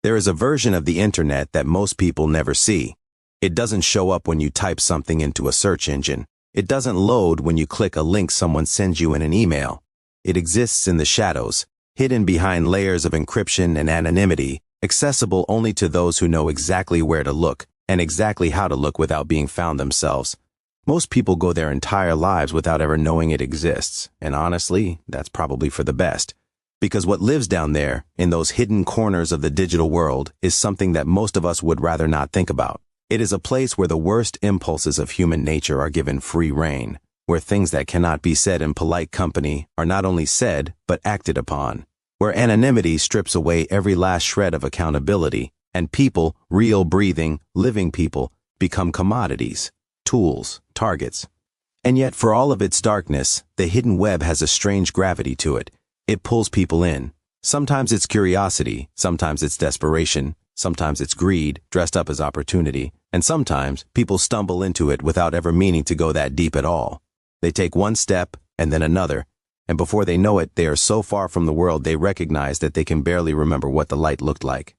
There is a version of the internet that most people never see. It doesn't show up when you type something into a search engine. It doesn't load when you click a link someone sends you in an email. It exists in the shadows, hidden behind layers of encryption and anonymity, accessible only to those who know exactly where to look and exactly how to look without being found themselves. Most people go their entire lives without ever knowing it exists, and honestly, that's probably for the best. Because what lives down there, in those hidden corners of the digital world, is something that most of us would rather not think about. It is a place where the worst impulses of human nature are given free rein, where things that cannot be said in polite company are not only said, but acted upon, where anonymity strips away every last shred of accountability, and people, real, breathing, living people, become commodities, tools, targets. And yet, for all of its darkness, the hidden web has a strange gravity to it. It pulls people in. Sometimes it's curiosity, sometimes it's desperation, sometimes it's greed dressed up as opportunity, and sometimes people stumble into it without ever meaning to go that deep at all. They take one step and then another, and before they know it, they are so far from the world they recognize that they can barely remember what the light looked like.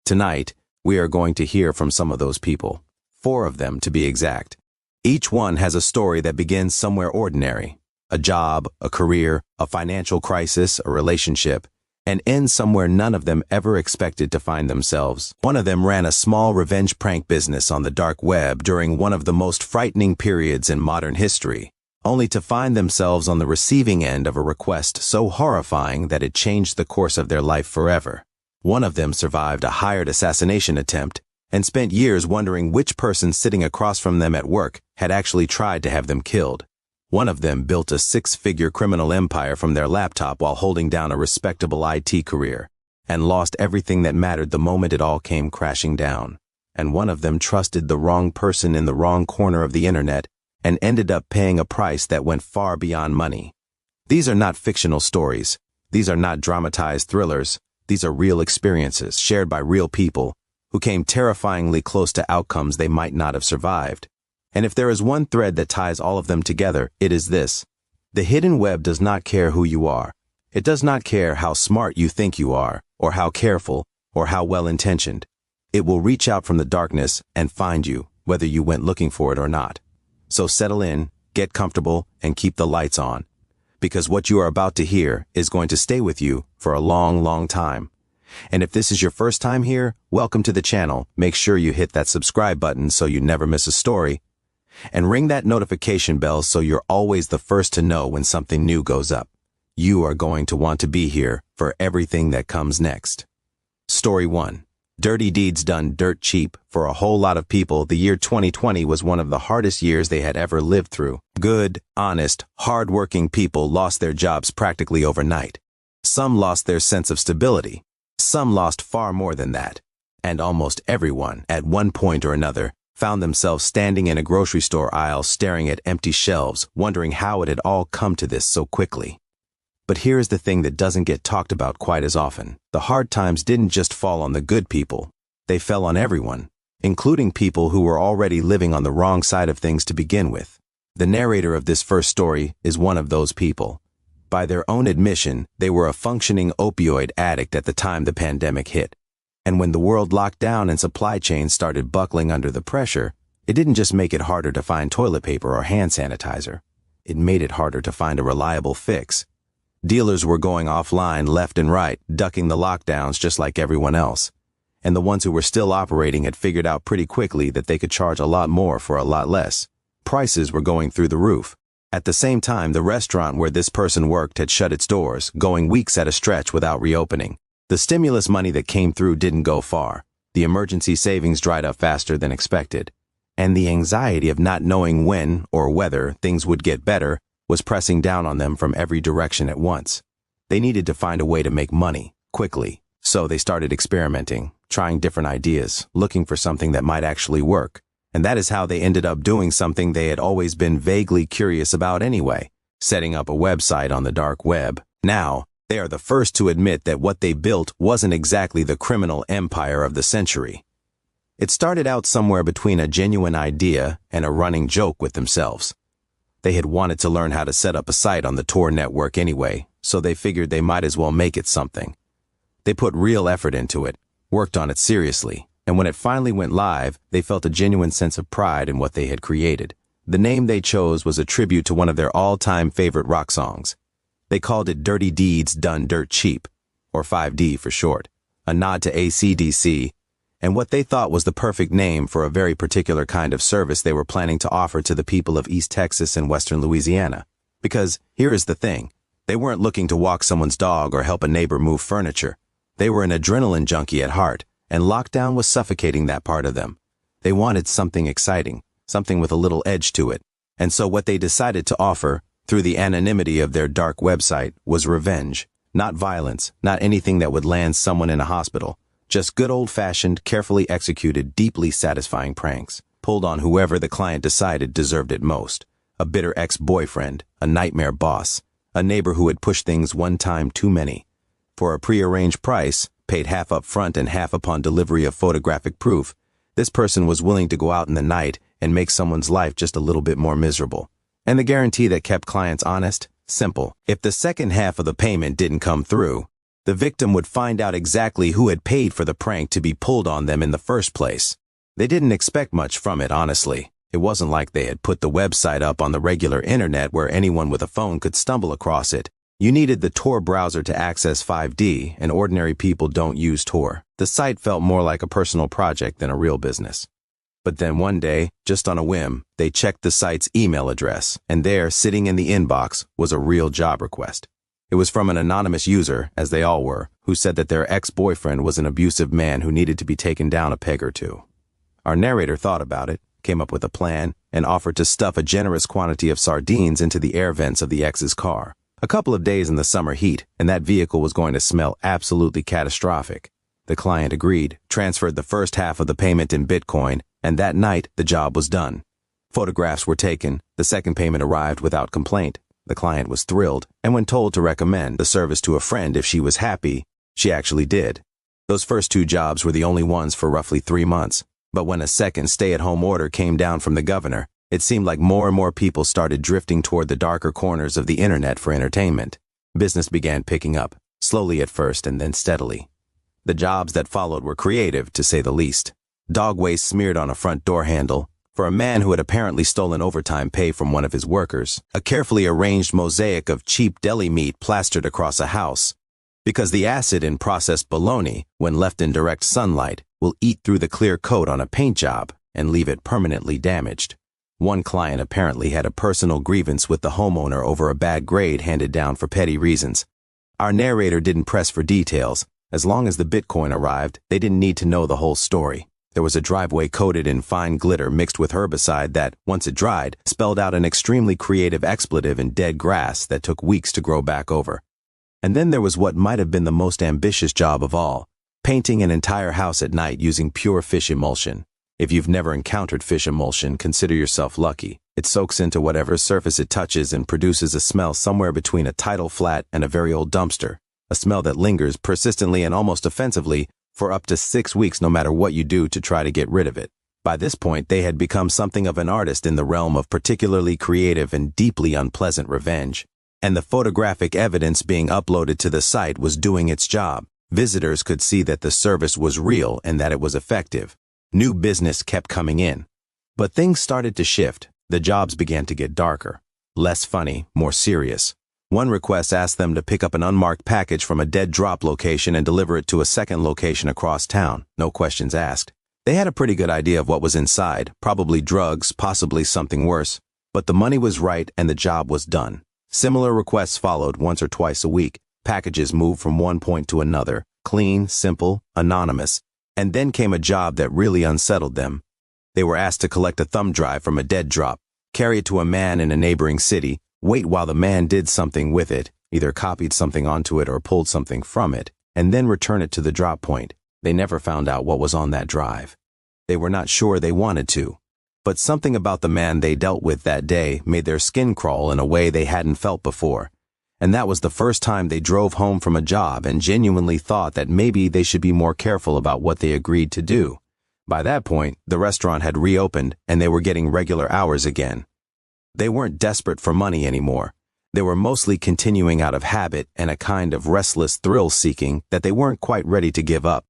Tonight, we are going to hear from some of those people, 4 of them to be exact. Each one has a story that begins somewhere ordinary, a job, a career, a financial crisis, a relationship, and ends somewhere none of them ever expected to find themselves. One of them ran a small revenge prank business on the dark web during one of the most frightening periods in modern history, only to find themselves on the receiving end of a request so horrifying that it changed the course of their life forever. One of them survived a hired assassination attempt and spent years wondering which person sitting across from them at work had actually tried to have them killed. One of them built a 6-figure criminal empire from their laptop while holding down a respectable IT career, and lost everything that mattered the moment it all came crashing down. And one of them trusted the wrong person in the wrong corner of the internet and ended up paying a price that went far beyond money. These are not fictional stories. These are not dramatized thrillers. These are real experiences shared by real people who came terrifyingly close to outcomes they might not have survived. And if there is one thread that ties all of them together, it is this. The hidden web does not care who you are. It does not care how smart you think you are, or how careful, or how well-intentioned. It will reach out from the darkness and find you, whether you went looking for it or not. So settle in, get comfortable, and keep the lights on. Because what you are about to hear is going to stay with you for a long, long time. And if this is your first time here, welcome to the channel. Make sure you hit that subscribe button so you never miss a story. And ring that notification bell so you're always the first to know when something new goes up. You are going to want to be here for everything that comes next. Story 1. Dirty deeds done dirt cheap. For a whole lot of people, the year 2020 was one of the hardest years they had ever lived through. Good, honest, hard-working people lost their jobs practically overnight. Some lost their sense of stability. Some lost far more than that. And almost everyone, at one point or another, found themselves standing in a grocery store aisle staring at empty shelves, wondering how it had all come to this so quickly. But here is the thing that doesn't get talked about quite as often. The hard times didn't just fall on the good people. They fell on everyone, including people who were already living on the wrong side of things to begin with. The narrator of this first story is one of those people. By their own admission, they were a functioning opioid addict at the time the pandemic hit. And when the world locked down and supply chains started buckling under the pressure, it didn't just make it harder to find toilet paper or hand sanitizer. It made it harder to find a reliable fix. Dealers were going offline left and right, ducking the lockdowns just like everyone else. And the ones who were still operating had figured out pretty quickly that they could charge a lot more for a lot less. Prices were going through the roof. At the same time, the restaurant where this person worked had shut its doors, going weeks at a stretch without reopening. The stimulus money that came through didn't go far. The emergency savings dried up faster than expected. And the anxiety of not knowing when or whether things would get better was pressing down on them from every direction at once. They needed to find a way to make money, quickly. So they started experimenting, trying different ideas, looking for something that might actually work. And that is how they ended up doing something they had always been vaguely curious about anyway, setting up a website on the dark web. Now, they are the first to admit that what they built wasn't exactly the criminal empire of the century. It started out somewhere between a genuine idea and a running joke with themselves. They had wanted to learn how to set up a site on the Tor network anyway, so they figured they might as well make it something. They put real effort into it, worked on it seriously, and when it finally went live, they felt a genuine sense of pride in what they had created. The name they chose was a tribute to one of their all-time favorite rock songs. They called it Dirty Deeds Done Dirt Cheap, or 5D for short, a nod to AC/DC, and what they thought was the perfect name for a very particular kind of service they were planning to offer to the people of East Texas and Western Louisiana. Because, here is the thing, they weren't looking to walk someone's dog or help a neighbor move furniture. They were an adrenaline junkie at heart, and lockdown was suffocating that part of them. They wanted something exciting, something with a little edge to it, and so what they decided to offer, through the anonymity of their dark website, was revenge. Not violence, not anything that would land someone in a hospital. Just good old-fashioned, carefully executed, deeply satisfying pranks, pulled on whoever the client decided deserved it most. A bitter ex-boyfriend, a nightmare boss, a neighbor who had pushed things one time too many. For a pre-arranged price, paid half up front and half upon delivery of photographic proof, this person was willing to go out in the night and make someone's life just a little bit more miserable. And the guarantee that kept clients honest? Simple. If the second half of the payment didn't come through, the victim would find out exactly who had paid for the prank to be pulled on them in the first place. They didn't expect much from it, honestly. It wasn't like they had put the website up on the regular internet where anyone with a phone could stumble across it. You needed the Tor browser to access 5D, and ordinary people don't use Tor. The site felt more like a personal project than a real business. But then one day, just on a whim, they checked the site's email address, and there, sitting in the inbox, was a real job request. It was from an anonymous user, as they all were, who said that their ex-boyfriend was an abusive man who needed to be taken down a peg or two. Our narrator thought about it, came up with a plan, and offered to stuff a generous quantity of sardines into the air vents of the ex's car. A couple of days in the summer heat, and that vehicle was going to smell absolutely catastrophic. The client agreed, transferred the first half of the payment in Bitcoin, and that night the job was done. Photographs were taken, the second payment arrived without complaint. The client was thrilled, and when told to recommend the service to a friend if she was happy, she actually did. Those first two jobs were the only ones for roughly 3 months, but when a second stay-at-home order came down from the governor, it seemed like more and more people started drifting toward the darker corners of the internet for entertainment. Business began picking up, slowly at first and then steadily. The jobs that followed were creative, to say the least. Dog waste smeared on a front door handle, for a man who had apparently stolen overtime pay from one of his workers, a carefully arranged mosaic of cheap deli meat plastered across a house, because the acid in processed bologna, when left in direct sunlight, will eat through the clear coat on a paint job and leave it permanently damaged. One client apparently had a personal grievance with the homeowner over a bad grade handed down for petty reasons. Our narrator didn't press for details. As long as the Bitcoin arrived, they didn't need to know the whole story. There was a driveway coated in fine glitter mixed with herbicide that, once it dried, spelled out an extremely creative expletive in dead grass that took weeks to grow back over. And then there was what might have been the most ambitious job of all, painting an entire house at night using pure fish emulsion. If you've never encountered fish emulsion, consider yourself lucky. It soaks into whatever surface it touches and produces a smell somewhere between a tidal flat and a very old dumpster, a smell that lingers persistently and almost offensively for up to 6 weeks no matter what you do to try to get rid of it. By this point, they had become something of an artist in the realm of particularly creative and deeply unpleasant revenge. And the photographic evidence being uploaded to the site was doing its job. Visitors could see that the service was real and that it was effective. New business kept coming in. But things started to shift. The jobs began to get darker. Less funny, more serious. One request asked them to pick up an unmarked package from a dead drop location and deliver it to a second location across town. No questions asked. They had a pretty good idea of what was inside, probably drugs, possibly something worse. But the money was right and the job was done. Similar requests followed once or twice a week. Packages moved from one point to another, clean, simple, anonymous. And then came a job that really unsettled them. They were asked to collect a thumb drive from a dead drop, carry it to a man in a neighboring city, wait while the man did something with it, either copied something onto it or pulled something from it, and then return it to the drop point. They never found out what was on that drive. They were not sure they wanted to. But something about the man they dealt with that day made their skin crawl in a way they hadn't felt before. And that was the first time they drove home from a job and genuinely thought that maybe they should be more careful about what they agreed to do. By that point, the restaurant had reopened and they were getting regular hours again. They weren't desperate for money anymore. They were mostly continuing out of habit and a kind of restless thrill-seeking that they weren't quite ready to give up.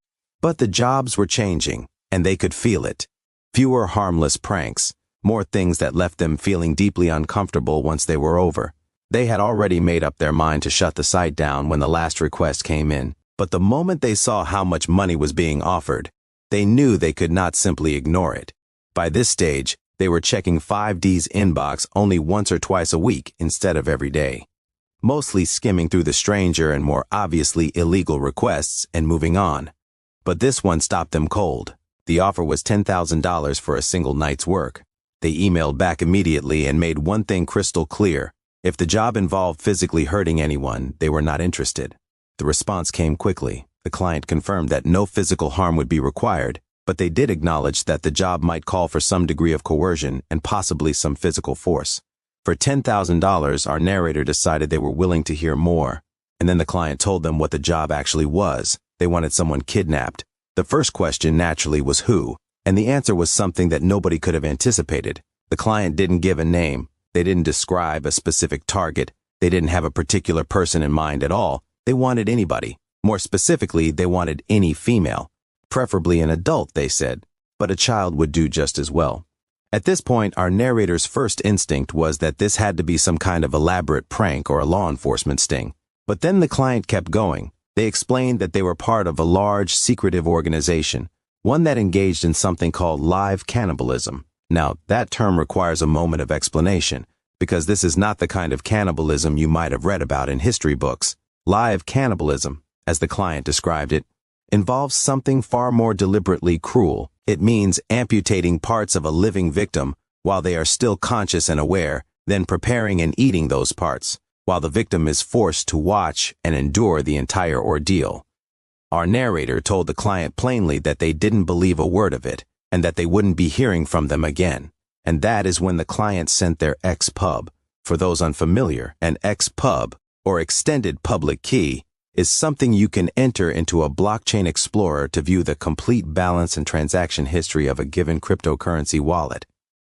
But the jobs were changing, and they could feel it. Fewer harmless pranks, more things that left them feeling deeply uncomfortable once they were over. They had already made up their mind to shut the site down when the last request came in, but the moment they saw how much money was being offered, they knew they could not simply ignore it. By this stage, they were checking 5D's inbox only once or twice a week instead of every day, mostly skimming through the stranger and more obviously illegal requests and moving on. But this one stopped them cold. The offer was $10,000 for a single night's work. They emailed back immediately and made one thing crystal clear. If the job involved physically hurting anyone, they were not interested. The response came quickly. The client confirmed that no physical harm would be required, but they did acknowledge that the job might call for some degree of coercion and possibly some physical force. For $10,000, our narrator decided they were willing to hear more, and then the client told them what the job actually was. They wanted someone kidnapped. The first question naturally was who, and the answer was something that nobody could have anticipated. The client didn't give a name. They didn't describe a specific target. They didn't have a particular person in mind at all. They wanted anybody. More specifically, they wanted any female. Preferably an adult, they said, but a child would do just as well. At this point, our narrator's first instinct was that this had to be some kind of elaborate prank or a law enforcement sting. But then the client kept going. They explained that they were part of a large, secretive organization, one that engaged in something called live cannibalism. Now, that term requires a moment of explanation, because this is not the kind of cannibalism you might have read about in history books. Live cannibalism, as the client described it, involves something far more deliberately cruel. It means amputating parts of a living victim while they are still conscious and aware, then preparing and eating those parts, while the victim is forced to watch and endure the entire ordeal. Our narrator told the client plainly that they didn't believe a word of it, and that they wouldn't be hearing from them again. And that is when the client sent their ex-pub. For those unfamiliar, an ex-pub, or extended public key, is something you can enter into a blockchain explorer to view the complete balance and transaction history of a given cryptocurrency wallet.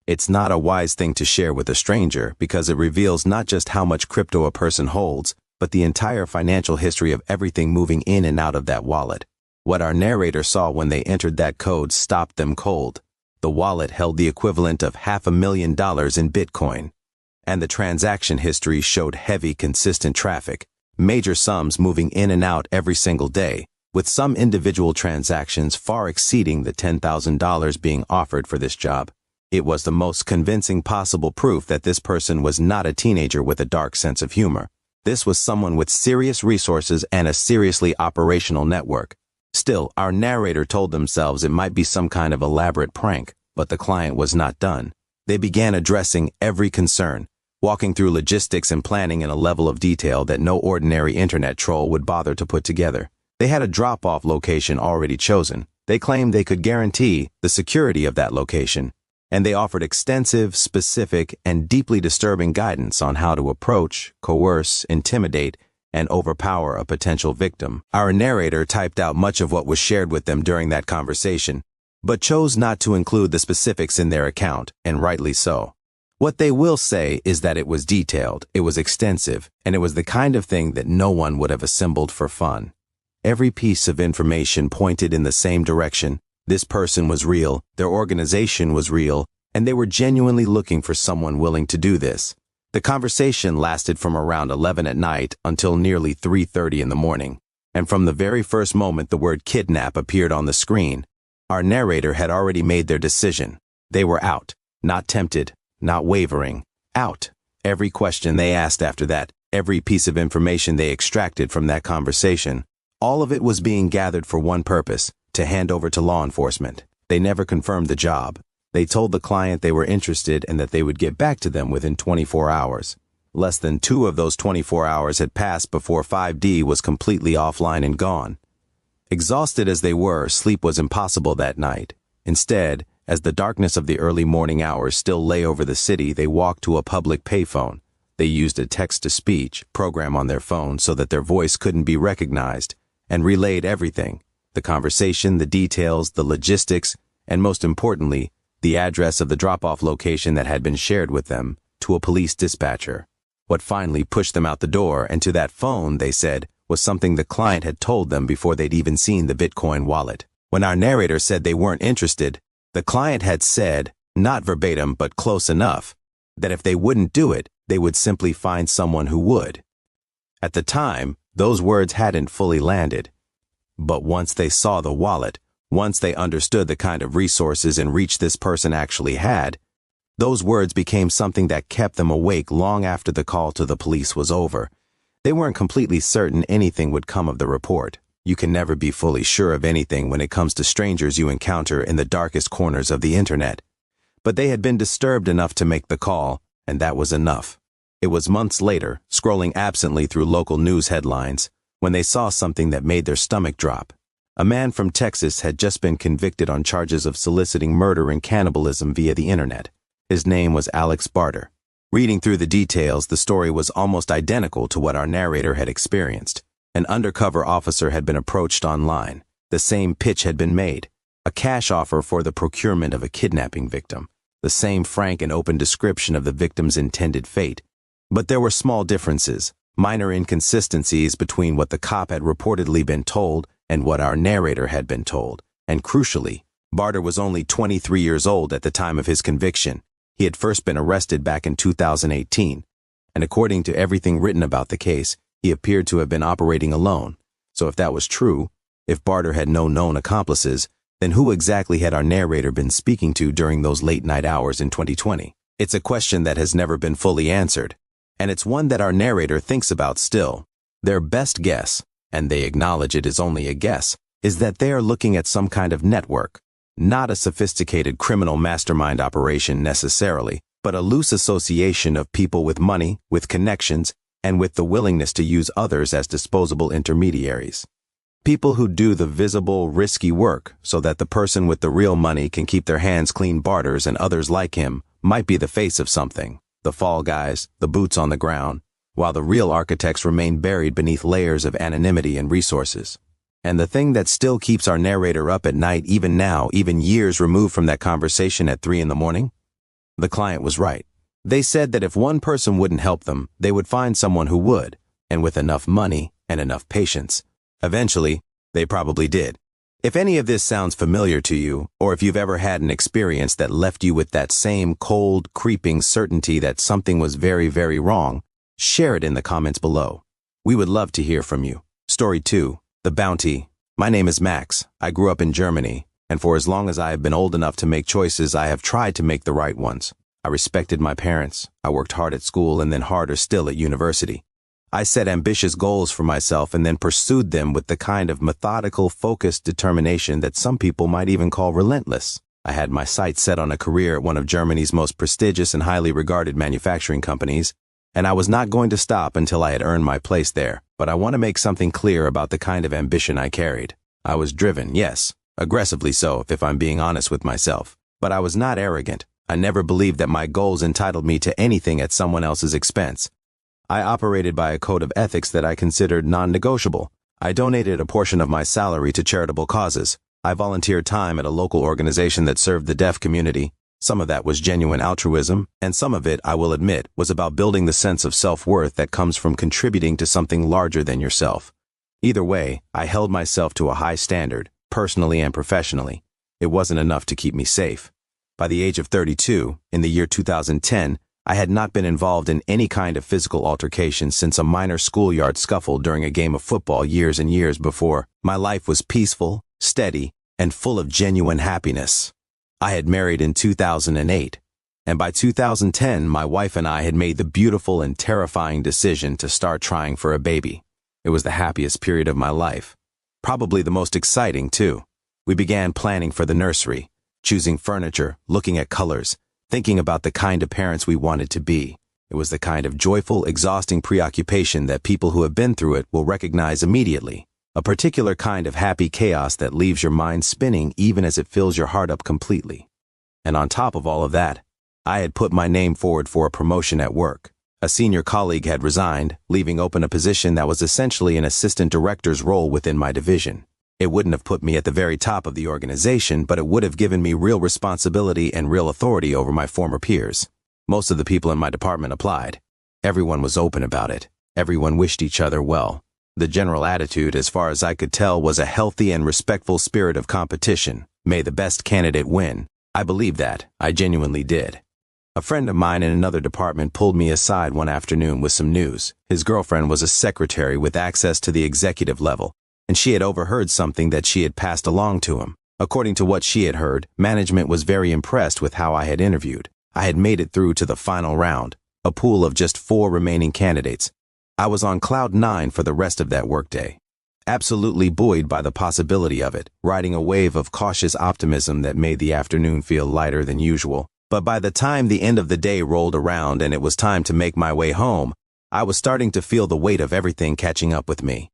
It's not a wise thing to share with a stranger because it reveals not just how much crypto a person holds, but the entire financial history of everything moving in and out of that wallet. What our narrator saw when they entered that code stopped them cold. The wallet held the equivalent of $500,000 in Bitcoin, and the transaction history showed heavy, consistent traffic, major sums moving in and out every single day, with some individual transactions far exceeding the $10,000 being offered for this job. It was the most convincing possible proof that this person was not a teenager with a dark sense of humor. This was someone with serious resources and a seriously operational network. Still, our narrator told themselves it might be some kind of elaborate prank, but the client was not done. They began addressing every concern, walking through logistics and planning in a level of detail that no ordinary internet troll would bother to put together. They had a drop-off location already chosen. They claimed they could guarantee the security of that location, and they offered extensive, specific, and deeply disturbing guidance on how to approach, coerce, intimidate, and overpower a potential victim. Our narrator typed out much of what was shared with them during that conversation, but chose not to include the specifics in their account, and rightly so. What they will say is that it was detailed, it was extensive, and it was the kind of thing that no one would have assembled for fun. Every piece of information pointed in the same direction. This person was real, their organization was real, and they were genuinely looking for someone willing to do this. The conversation lasted from around 11 at night until nearly 3:30 in the morning, and from the very first moment the word kidnap appeared on the screen, our narrator had already made their decision. They were out, not tempted, not wavering, out. Every question they asked after that, every piece of information they extracted from that conversation, all of it was being gathered for one purpose, to hand over to law enforcement. They never confirmed the job. They told the client they were interested and that they would get back to them within 24 hours. Less than 2 of those 24 hours had passed before 5D was completely offline and gone. Exhausted as they were, sleep was impossible that night. Instead, as the darkness of the early morning hours still lay over the city, they walked to a public payphone. They used a text-to-speech program on their phone so that their voice couldn't be recognized, and relayed everything: the conversation, the details, the logistics, and most importantly, the address of the drop-off location that had been shared with them, to a police dispatcher. What finally pushed them out the door and to that phone, they said, was something the client had told them before they'd even seen the Bitcoin wallet. When our narrator said they weren't interested, the client had said, not verbatim but close enough, that if they wouldn't do it, they would simply find someone who would. At the time, those words hadn't fully landed. But once they saw the wallet, once they understood the kind of resources and reach this person actually had, those words became something that kept them awake long after the call to the police was over. They weren't completely certain anything would come of the report. You can never be fully sure of anything when it comes to strangers you encounter in the darkest corners of the internet. But they had been disturbed enough to make the call, and that was enough. It was months later, scrolling absently through local news headlines, when they saw something that made their stomach drop. A man from Texas had just been convicted on charges of soliciting murder and cannibalism via the internet. His name was Alex Barter. Reading through the details, the story was almost identical to what our narrator had experienced. An undercover officer had been approached online. The same pitch had been made. A cash offer for the procurement of a kidnapping victim. The same frank and open description of the victim's intended fate. But there were small differences, minor inconsistencies between what the cop had reportedly been told and what our narrator had been told. And crucially, Barter was only 23 years old at the time of his conviction. He had first been arrested back in 2018. And according to everything written about the case, he appeared to have been operating alone. So if that was true, if Barter had no known accomplices, then who exactly had our narrator been speaking to during those late-night hours in 2020? It's a question that has never been fully answered, and it's one that our narrator thinks about still. Their best guess, and they acknowledge it is only a guess, is that they are looking at some kind of network, not a sophisticated criminal mastermind operation necessarily, but a loose association of people with money, with connections, and with the willingness to use others as disposable intermediaries. People who do the visible, risky work so that the person with the real money can keep their hands clean. Barters and others like him might be the face of something, the fall guys, the boots on the ground, while the real architects remain buried beneath layers of anonymity and resources. And the thing that still keeps our narrator up at night even now, even years removed from that conversation at 3 a.m? The client was right. They said that if one person wouldn't help them, they would find someone who would, and with enough money and enough patience. Eventually, they probably did. If any of this sounds familiar to you, or if you've ever had an experience that left you with that same cold, creeping certainty that something was very, very wrong, share it in the comments below. We would love to hear from you. Story 2, The Bounty. My name is Max. I grew up in Germany, and for as long as I have been old enough to make choices, I have tried to make the right ones. I respected my parents. I worked hard at school and then harder still at university. I set ambitious goals for myself and then pursued them with the kind of methodical, focused determination that some people might even call relentless. I had my sights set on a career at one of Germany's most prestigious and highly regarded manufacturing companies, and I was not going to stop until I had earned my place there. But I want to make something clear about the kind of ambition I carried. I was driven, yes, aggressively so if I'm being honest with myself, but I was not arrogant. I never believed that my goals entitled me to anything at someone else's expense. I operated by a code of ethics that I considered non-negotiable. I donated a portion of my salary to charitable causes. I volunteered time at a local organization that served the deaf community. Some of that was genuine altruism, and some of it, I will admit, was about building the sense of self-worth that comes from contributing to something larger than yourself. Either way, I held myself to a high standard, personally and professionally. It wasn't enough to keep me safe. By the age of 32, in the year 2010, I had not been involved in any kind of physical altercation since a minor schoolyard scuffle during a game of football years and years before. My life was peaceful, steady, and full of genuine happiness. I had married in 2008, and by 2010, my wife and I had made the beautiful and terrifying decision to start trying for a baby. It was the happiest period of my life. Probably the most exciting, too. We began planning for the nursery, choosing furniture, looking at colors, thinking about the kind of parents we wanted to be. It was the kind of joyful, exhausting preoccupation that people who have been through it will recognize immediately. A particular kind of happy chaos that leaves your mind spinning even as it fills your heart up completely. And on top of all of that, I had put my name forward for a promotion at work. A senior colleague had resigned, leaving open a position that was essentially an assistant director's role within my division. It wouldn't have put me at the very top of the organization, but it would have given me real responsibility and real authority over my former peers. Most of the people in my department applied. Everyone was open about it. Everyone wished each other well. The general attitude, as far as I could tell, was a healthy and respectful spirit of competition. May the best candidate win. I believed that. I genuinely did. A friend of mine in another department pulled me aside one afternoon with some news. His girlfriend was a secretary with access to the executive level, and she had overheard something that she had passed along to him. According to what she had heard, management was very impressed with how I had interviewed. I had made it through to the final round, a pool of just 4 remaining candidates. I was on cloud 9 for the rest of that workday, absolutely buoyed by the possibility of it, riding a wave of cautious optimism that made the afternoon feel lighter than usual. But by the time the end of the day rolled around and it was time to make my way home, I was starting to feel the weight of everything catching up with me.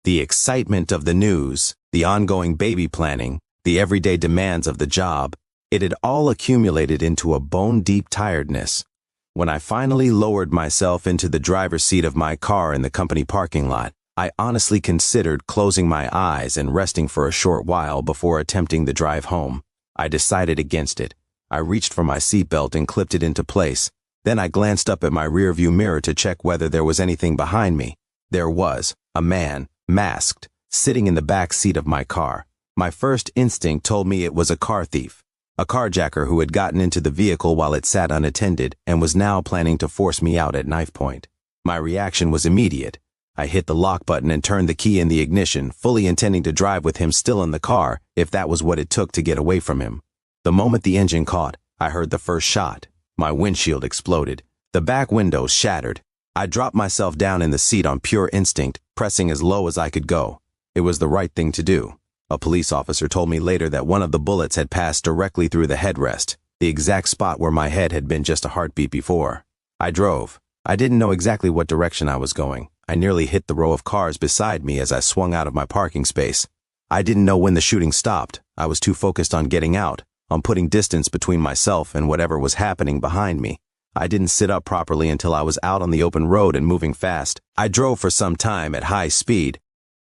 The excitement of the news, the ongoing baby planning, the everyday demands of the job, it had all accumulated into a bone-deep tiredness. When I finally lowered myself into the driver's seat of my car in the company parking lot, I honestly considered closing my eyes and resting for a short while before attempting the drive home. I decided against it. I reached for my seatbelt and clipped it into place. Then I glanced up at my rearview mirror to check whether there was anything behind me. There was, a man, masked, sitting in the back seat of my car. My first instinct told me it was a car thief. A carjacker who had gotten into the vehicle while it sat unattended and was now planning to force me out at knife point. My reaction was immediate. I hit the lock button and turned the key in the ignition, fully intending to drive with him still in the car if that was what it took to get away from him. The moment the engine caught, I heard the first shot. My windshield exploded. The back window shattered. I dropped myself down in the seat on pure instinct, pressing as low as I could go. It was the right thing to do. A police officer told me later that one of the bullets had passed directly through the headrest, the exact spot where my head had been just a heartbeat before. I drove. I didn't know exactly what direction I was going. I nearly hit the row of cars beside me as I swung out of my parking space. I didn't know when the shooting stopped. I was too focused on getting out, on putting distance between myself and whatever was happening behind me. I didn't sit up properly until I was out on the open road and moving fast. I drove for some time at high speed,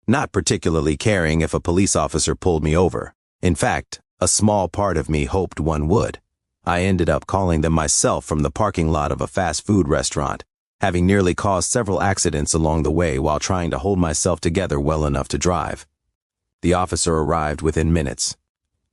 not particularly caring if a police officer pulled me over. In fact, a small part of me hoped one would. I ended up calling them myself from the parking lot of a fast food restaurant, having nearly caused several accidents along the way while trying to hold myself together well enough to drive. The officer arrived within minutes.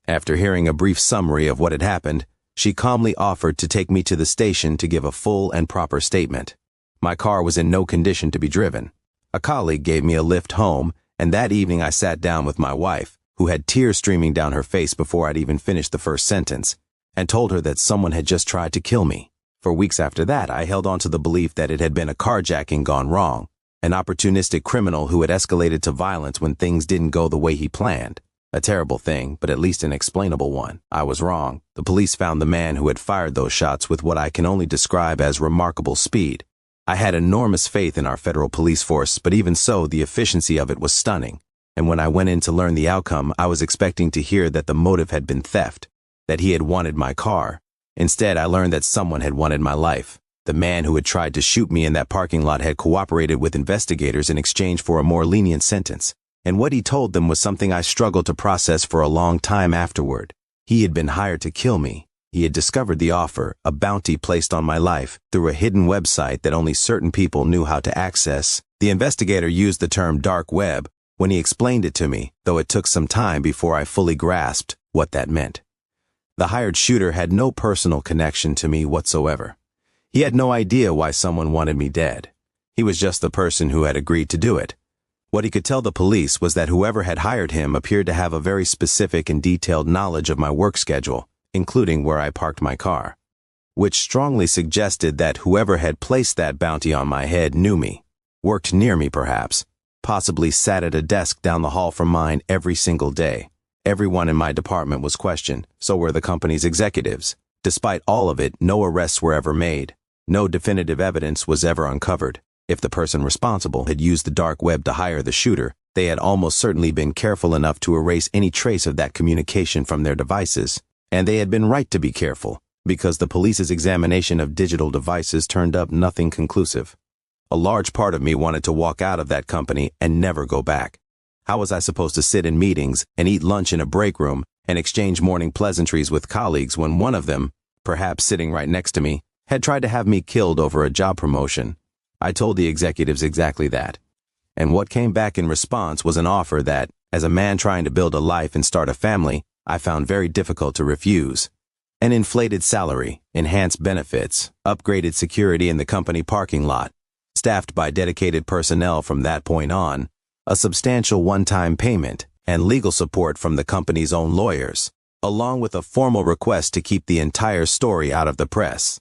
After hearing a brief summary of what had happened, she calmly offered to take me to the station to give a full and proper statement. My car was in no condition to be driven. A colleague gave me a lift home, and that evening I sat down with my wife, who had tears streaming down her face before I'd even finished the first sentence, and told her that someone had just tried to kill me. For weeks after that, I held on to the belief that it had been a carjacking gone wrong, an opportunistic criminal who had escalated to violence when things didn't go the way he planned. A terrible thing, but at least an explainable one. I was wrong. The police found the man who had fired those shots with what I can only describe as remarkable speed. I had enormous faith in our federal police force, but even so, the efficiency of it was stunning. And when I went in to learn the outcome, I was expecting to hear that the motive had been theft, that he had wanted my car. Instead, I learned that someone had wanted my life. The man who had tried to shoot me in that parking lot had cooperated with investigators in exchange for a more lenient sentence. And what he told them was something I struggled to process for a long time afterward. He had been hired to kill me. He had discovered the offer, a bounty placed on my life, through a hidden website that only certain people knew how to access. The investigator used the term dark web when he explained it to me, though it took some time before I fully grasped what that meant. The hired shooter had no personal connection to me whatsoever. He had no idea why someone wanted me dead. He was just the person who had agreed to do it. What he could tell the police was that whoever had hired him appeared to have a very specific and detailed knowledge of my work schedule, including where I parked my car, which strongly suggested that whoever had placed that bounty on my head knew me, worked near me perhaps, possibly sat at a desk down the hall from mine every single day. Everyone in my department was questioned, so were the company's executives. Despite all of it, no arrests were ever made. No definitive evidence was ever uncovered. If the person responsible had used the dark web to hire the shooter, they had almost certainly been careful enough to erase any trace of that communication from their devices. And they had been right to be careful, because the police's examination of digital devices turned up nothing conclusive. A large part of me wanted to walk out of that company and never go back. How was I supposed to sit in meetings and eat lunch in a break room and exchange morning pleasantries with colleagues when one of them, perhaps sitting right next to me, had tried to have me killed over a job promotion? I told the executives exactly that. And what came back in response was an offer that, as a man trying to build a life and start a family, I found very difficult to refuse. An inflated salary, enhanced benefits, upgraded security in the company parking lot, staffed by dedicated personnel from that point on, a substantial one-time payment, and legal support from the company's own lawyers, along with a formal request to keep the entire story out of the press.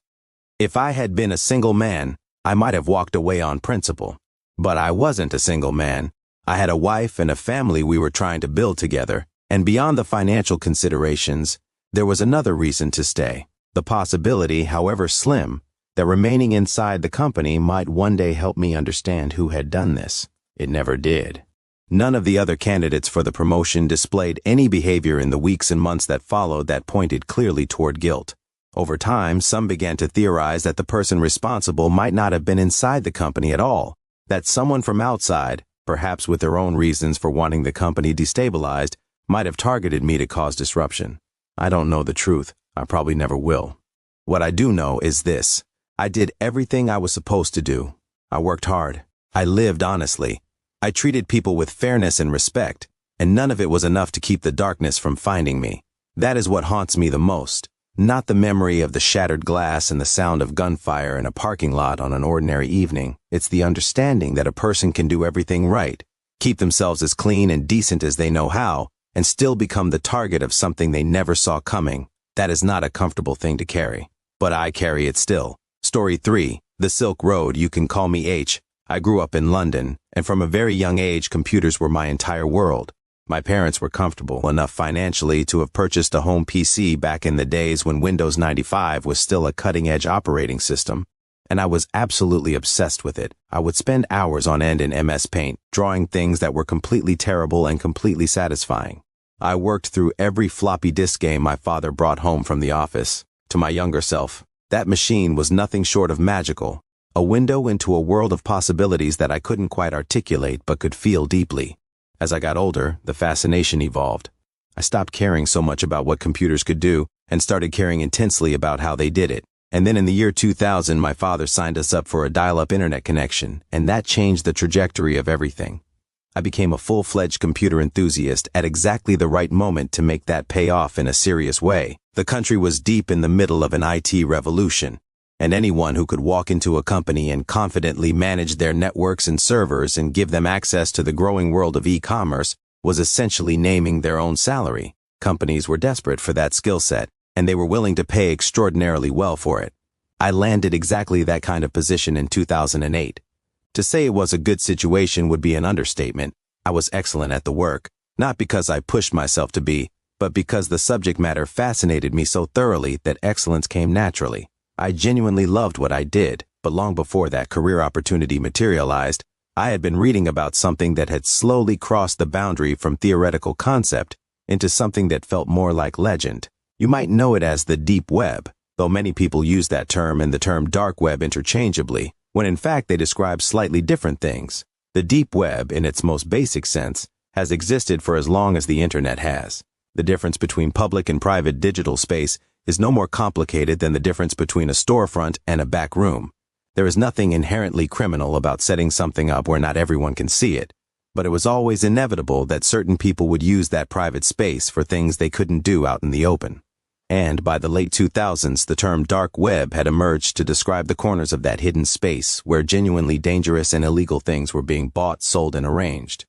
If I had been a single man, I might have walked away on principle. But I wasn't a single man. I had a wife and a family we were trying to build together, and beyond the financial considerations, there was another reason to stay. The possibility, however slim, that remaining inside the company might one day help me understand who had done this. It never did. None of the other candidates for the promotion displayed any behavior in the weeks and months that followed that pointed clearly toward guilt. Over time, some began to theorize that the person responsible might not have been inside the company at all, that someone from outside, perhaps with their own reasons for wanting the company destabilized, might have targeted me to cause disruption. I don't know the truth. I probably never will. What I do know is this. I did everything I was supposed to do. I worked hard. I lived honestly. I treated people with fairness and respect, and none of it was enough to keep the darkness from finding me. That is what haunts me the most. Not the memory of the shattered glass and the sound of gunfire in a parking lot on an ordinary evening. It's the understanding that a person can do everything right, keep themselves as clean and decent as they know how, and still become the target of something they never saw coming. That is not a comfortable thing to carry. But I carry it still. Story 3. The Silk Road. You can call me H. I grew up in London, and from a very young age, computers were my entire world. My parents were comfortable enough financially to have purchased a home PC back in the days when Windows 95 was still a cutting-edge operating system, and I was absolutely obsessed with it. I would spend hours on end in MS Paint, drawing things that were completely terrible and completely satisfying. I worked through every floppy disk game my father brought home from the office. To my younger self, that machine was nothing short of magical, a window into a world of possibilities that I couldn't quite articulate but could feel deeply. As I got older, the fascination evolved. I stopped caring so much about what computers could do and started caring intensely about how they did it. And then in the year 2000, my father signed us up for a dial-up internet connection, and that changed the trajectory of everything. I became a full-fledged computer enthusiast at exactly the right moment to make that pay off in a serious way. The country was deep in the middle of an IT revolution, and anyone who could walk into a company and confidently manage their networks and servers and give them access to the growing world of e-commerce was essentially naming their own salary. Companies were desperate for that skill set, and they were willing to pay extraordinarily well for it. I landed exactly that kind of position in 2008. To say it was a good situation would be an understatement. I was excellent at the work, not because I pushed myself to be, but because the subject matter fascinated me so thoroughly that excellence came naturally. I genuinely loved what I did, but long before that career opportunity materialized, I had been reading about something that had slowly crossed the boundary from theoretical concept into something that felt more like legend. You might know it as the deep web, though many people use that term and the term dark web interchangeably, when in fact they describe slightly different things. The deep web, in its most basic sense, has existed for as long as the internet has. The difference between public and private digital space is no more complicated than the difference between a storefront and a back room. There is nothing inherently criminal about setting something up where not everyone can see it, but it was always inevitable that certain people would use that private space for things they couldn't do out in the open. And by the late 2000s, the term dark web had emerged to describe the corners of that hidden space where genuinely dangerous and illegal things were being bought, sold, and arranged.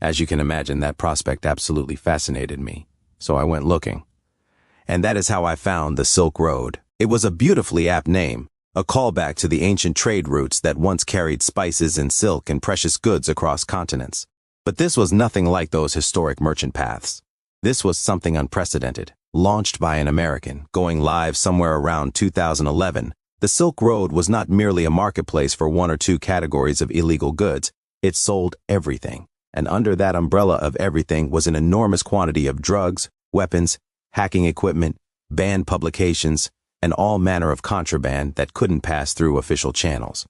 As you can imagine, that prospect absolutely fascinated me, so I went looking. And that is how I found the Silk Road. It was a beautifully apt name, a callback to the ancient trade routes that once carried spices and silk and precious goods across continents. But this was nothing like those historic merchant paths. This was something unprecedented. Launched by an American, going live somewhere around 2011, the Silk Road was not merely a marketplace for one or two categories of illegal goods. It sold everything. And under that umbrella of everything was an enormous quantity of drugs, weapons, hacking equipment, banned publications, and all manner of contraband that couldn't pass through official channels.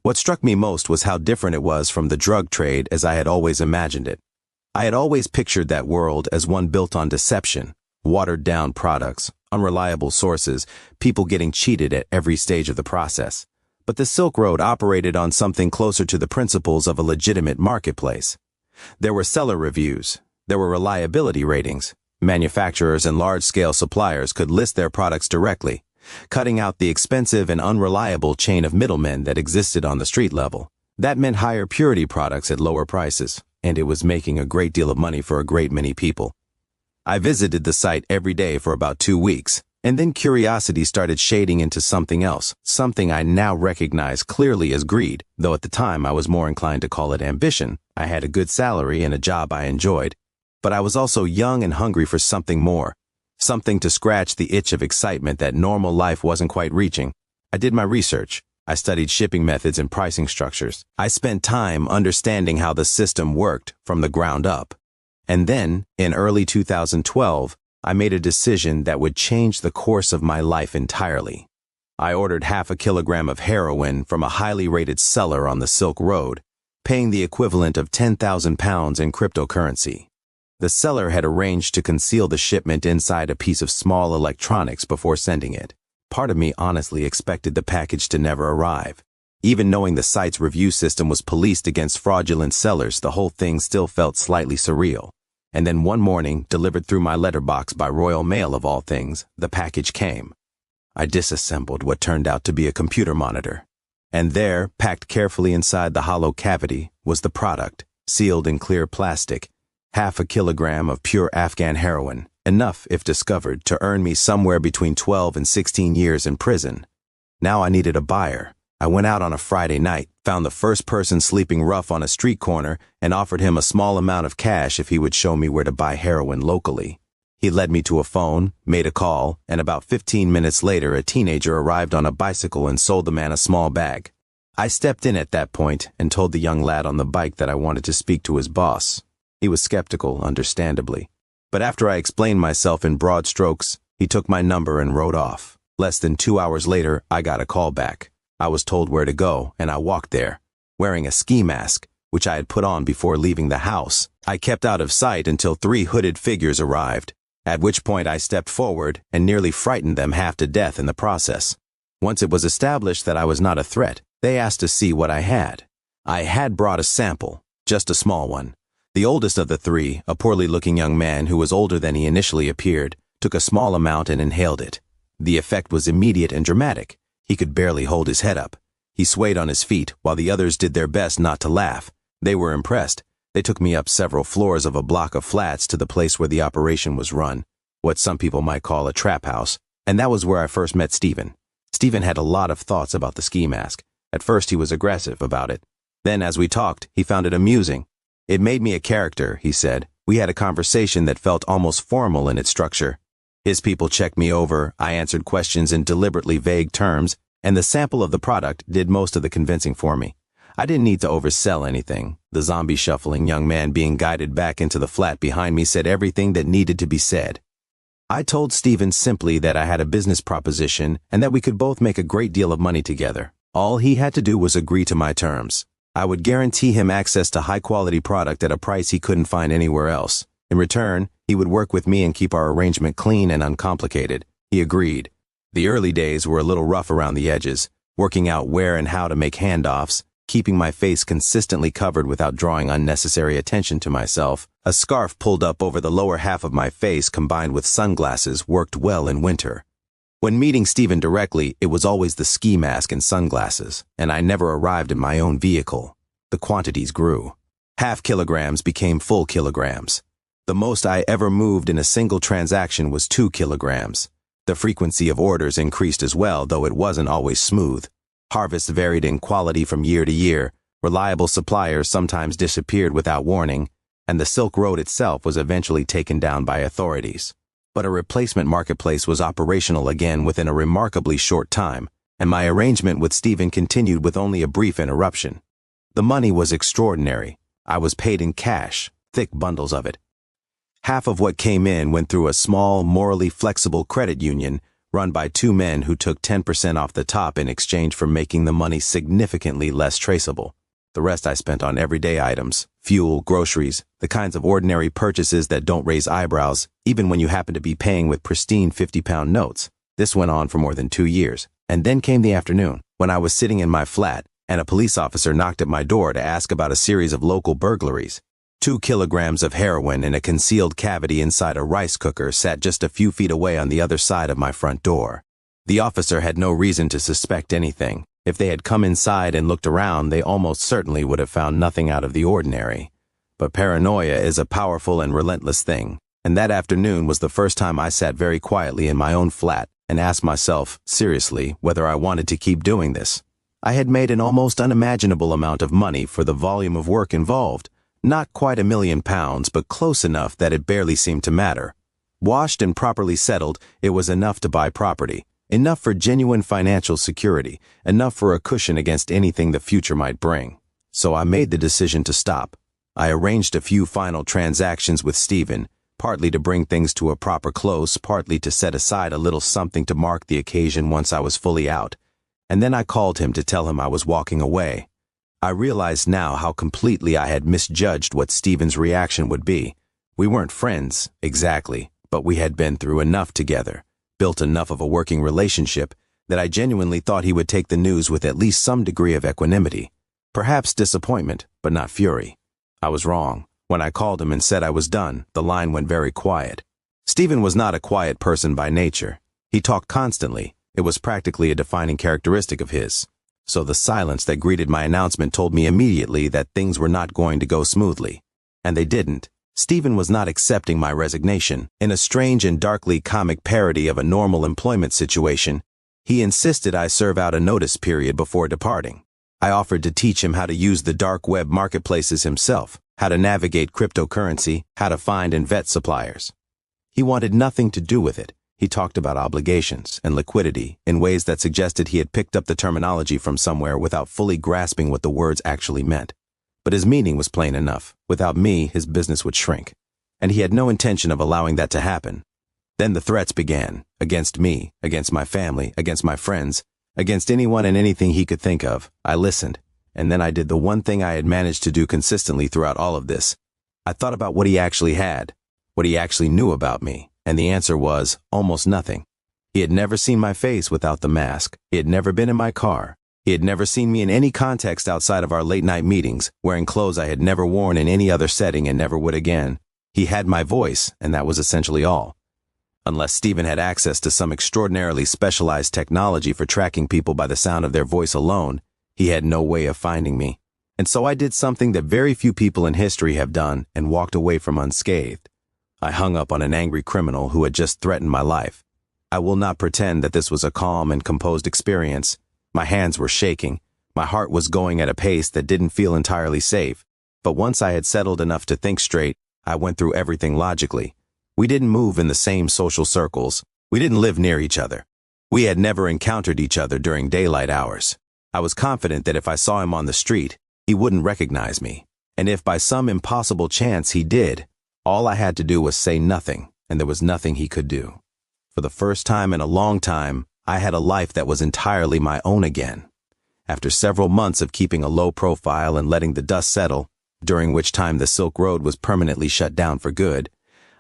What struck me most was how different it was from the drug trade as I had always imagined it. I had always pictured that world as one built on deception, watered-down products, unreliable sources, people getting cheated at every stage of the process. but the Silk Road operated on something closer to the principles of a legitimate marketplace. There were seller reviews. There were reliability ratings. Manufacturers and large-scale suppliers could list their products directly, cutting out the expensive and unreliable chain of middlemen that existed on the street level. That meant higher purity products at lower prices, and it was making a great deal of money for a great many people. I visited the site every day for about 2 weeks, and then curiosity started shading into something else, something I now recognize clearly as greed, though at the time I was more inclined to call it ambition. I had a good salary and a job I enjoyed, but I was also young and hungry for something more, something to scratch the itch of excitement that normal life wasn't quite reaching. I did my research. I studied shipping methods and pricing structures. I spent time understanding how the system worked from the ground up. And then, in early 2012, I made a decision that would change the course of my life entirely. I ordered half a kilogram of heroin from a highly rated seller on the Silk Road, paying the equivalent of 10,000 pounds in cryptocurrency. The seller had arranged to conceal the shipment inside a piece of small electronics before sending it. Part of me honestly expected the package to never arrive. Even knowing the site's review system was policed against fraudulent sellers, the whole thing still felt slightly surreal. And then one morning, delivered through my letterbox by Royal Mail of all things, the package came. I disassembled what turned out to be a computer monitor. And there, packed carefully inside the hollow cavity, was the product, sealed in clear plastic, half a kilogram of pure Afghan heroin, enough, if discovered, to earn me somewhere between 12 and 16 years in prison. Now I needed a buyer. I went out on a Friday night, found the first person sleeping rough on a street corner, and offered him a small amount of cash if he would show me where to buy heroin locally. He led me to a phone, made a call, and about 15 minutes later a teenager arrived on a bicycle and sold the man a small bag. I stepped in at that point and told the young lad on the bike that I wanted to speak to his boss. He was skeptical, understandably. But after I explained myself in broad strokes, he took my number and rode off. Less than 2 hours later, I got a call back. I was told where to go, and I walked there, wearing a ski mask, which I had put on before leaving the house. I kept out of sight until 3 hooded figures arrived, at which point I stepped forward and nearly frightened them half to death in the process. Once it was established that I was not a threat, they asked to see what I had. I had brought a sample, just a small one. The oldest of the 3, a poorly-looking young man who was older than he initially appeared, took a small amount and inhaled it. The effect was immediate and dramatic. He could barely hold his head up. He swayed on his feet while the others did their best not to laugh. They were impressed. They took me up several floors of a block of flats to the place where the operation was run, what some people might call a trap house, and that was where I first met Stephen. Stephen had a lot of thoughts about the ski mask. At first he was aggressive about it. Then as we talked, he found it amusing. It made me a character, he said. We had a conversation that felt almost formal in its structure. His people checked me over, I answered questions in deliberately vague terms, and the sample of the product did most of the convincing for me. I didn't need to oversell anything. The zombie-shuffling young man being guided back into the flat behind me said everything that needed to be said. I told Stephen simply that I had a business proposition and that we could both make a great deal of money together. All he had to do was agree to my terms. I would guarantee him access to high-quality product at a price he couldn't find anywhere else. In return, he would work with me and keep our arrangement clean and uncomplicated. He agreed. The early days were a little rough around the edges, working out where and how to make handoffs, keeping my face consistently covered without drawing unnecessary attention to myself. A scarf pulled up over the lower half of my face combined with sunglasses worked well in winter. When meeting Stephen directly, it was always the ski mask and sunglasses, and I never arrived in my own vehicle. The quantities grew. Half kilograms became full kilograms. The most I ever moved in a single transaction was 2 kilograms. The frequency of orders increased as well, though it wasn't always smooth. Harvests varied in quality from year to year. Reliable suppliers sometimes disappeared without warning, and the Silk Road itself was eventually taken down by authorities. But a replacement marketplace was operational again within a remarkably short time, and my arrangement with Stephen continued with only a brief interruption. The money was extraordinary. I was paid in cash, thick bundles of it. Half of what came in went through a small, morally flexible credit union run by 2 men who took 10% off the top in exchange for making the money significantly less traceable. The rest I spent on everyday items, fuel, groceries, the kinds of ordinary purchases that don't raise eyebrows, even when you happen to be paying with pristine 50-pound notes. This went on for more than 2 years, and then came the afternoon. when I was sitting in my flat and a police officer knocked at my door to ask about a series of local burglaries. 2 kilograms of heroin in a concealed cavity inside a rice cooker sat just a few feet away on the other side of my front door. The officer had no reason to suspect anything. If they had come inside and looked around, they almost certainly would have found nothing out of the ordinary. But paranoia is a powerful and relentless thing, and that afternoon was the first time I sat very quietly in my own flat and asked myself, seriously, whether I wanted to keep doing this. I had made an almost unimaginable amount of money for the volume of work involved. Not quite £1 million, but close enough that it barely seemed to matter. Washed and properly settled, it was enough to buy property. Enough for genuine financial security, enough for a cushion against anything the future might bring. So I made the decision to stop. I arranged a few final transactions with Stephen, partly to bring things to a proper close, partly to set aside a little something to mark the occasion once I was fully out. And then I called him to tell him I was walking away. I realized now how completely I had misjudged what Stephen's reaction would be. We weren't friends, exactly, but we had been through enough together, built enough of a working relationship, that I genuinely thought he would take the news with at least some degree of equanimity. Perhaps disappointment, but not fury. I was wrong. When I called him and said I was done, the line went very quiet. Stephen was not a quiet person by nature. He talked constantly. It was practically a defining characteristic of his. So the silence that greeted my announcement told me immediately that things were not going to go smoothly. And they didn't. Stephen was not accepting my resignation. In a strange and darkly comic parody of a normal employment situation, he insisted I serve out a notice period before departing. I offered to teach him how to use the dark web marketplaces himself, how to navigate cryptocurrency, how to find and vet suppliers. He wanted nothing to do with it. He talked about obligations and liquidity in ways that suggested he had picked up the terminology from somewhere without fully grasping what the words actually meant. But his meaning was plain enough. Without me, his business would shrink. And he had no intention of allowing that to happen. Then the threats began, against me, against my family, against my friends, against anyone and anything he could think of. I listened, and then I did the one thing I had managed to do consistently throughout all of this. I thought about what he actually had, what he actually knew about me. And the answer was almost nothing. He had never seen my face without the mask. He had never been in my car. He had never seen me in any context outside of our late-night meetings, wearing clothes I had never worn in any other setting and never would again. He had my voice, and that was essentially all. Unless Stephen had access to some extraordinarily specialized technology for tracking people by the sound of their voice alone, he had no way of finding me. And so I did something that very few people in history have done and walked away from unscathed. I hung up on an angry criminal who had just threatened my life. I will not pretend that this was a calm and composed experience. My hands were shaking. My heart was going at a pace that didn't feel entirely safe. But once I had settled enough to think straight, I went through everything logically. We didn't move in the same social circles. We didn't live near each other. We had never encountered each other during daylight hours. I was confident that if I saw him on the street, he wouldn't recognize me. And if by some impossible chance he did, all I had to do was say nothing, and there was nothing he could do. For the first time in a long time, I had a life that was entirely my own again. After several months of keeping a low profile and letting the dust settle, during which time the Silk Road was permanently shut down for good,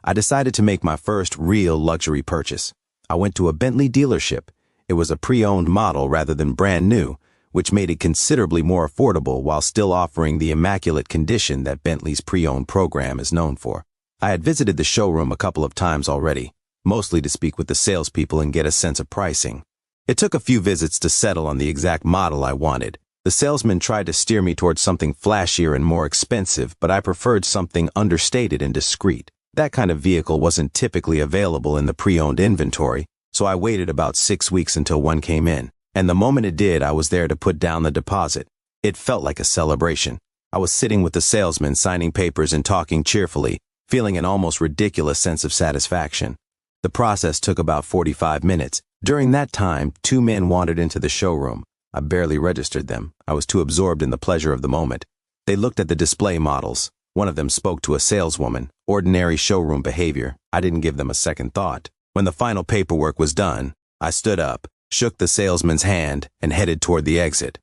I decided to make my first real luxury purchase. I went to a Bentley dealership. It was a pre-owned model rather than brand new, which made it considerably more affordable while still offering the immaculate condition that Bentley's pre-owned program is known for. I had visited the showroom a couple of times already, mostly to speak with the salespeople and get a sense of pricing. It took a few visits to settle on the exact model I wanted. The salesman tried to steer me towards something flashier and more expensive, but I preferred something understated and discreet. That kind of vehicle wasn't typically available in the pre-owned inventory, so I waited about 6 weeks until one came in. And the moment it did, I was there to put down the deposit. It felt like a celebration. I was sitting with the salesman, signing papers and talking cheerfully, feeling an almost ridiculous sense of satisfaction. The process took about 45 minutes. During that time, 2 men wandered into the showroom. I barely registered them. I was too absorbed in the pleasure of the moment. They looked at the display models. One of them spoke to a saleswoman. Ordinary showroom behavior. I didn't give them a second thought. When the final paperwork was done, I stood up, shook the salesman's hand, and headed toward the exit.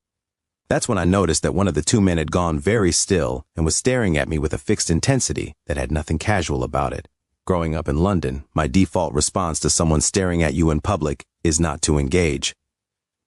That's when I noticed that one of the 2 men had gone very still and was staring at me with a fixed intensity that had nothing casual about it. Growing up in London, my default response to someone staring at you in public is not to engage.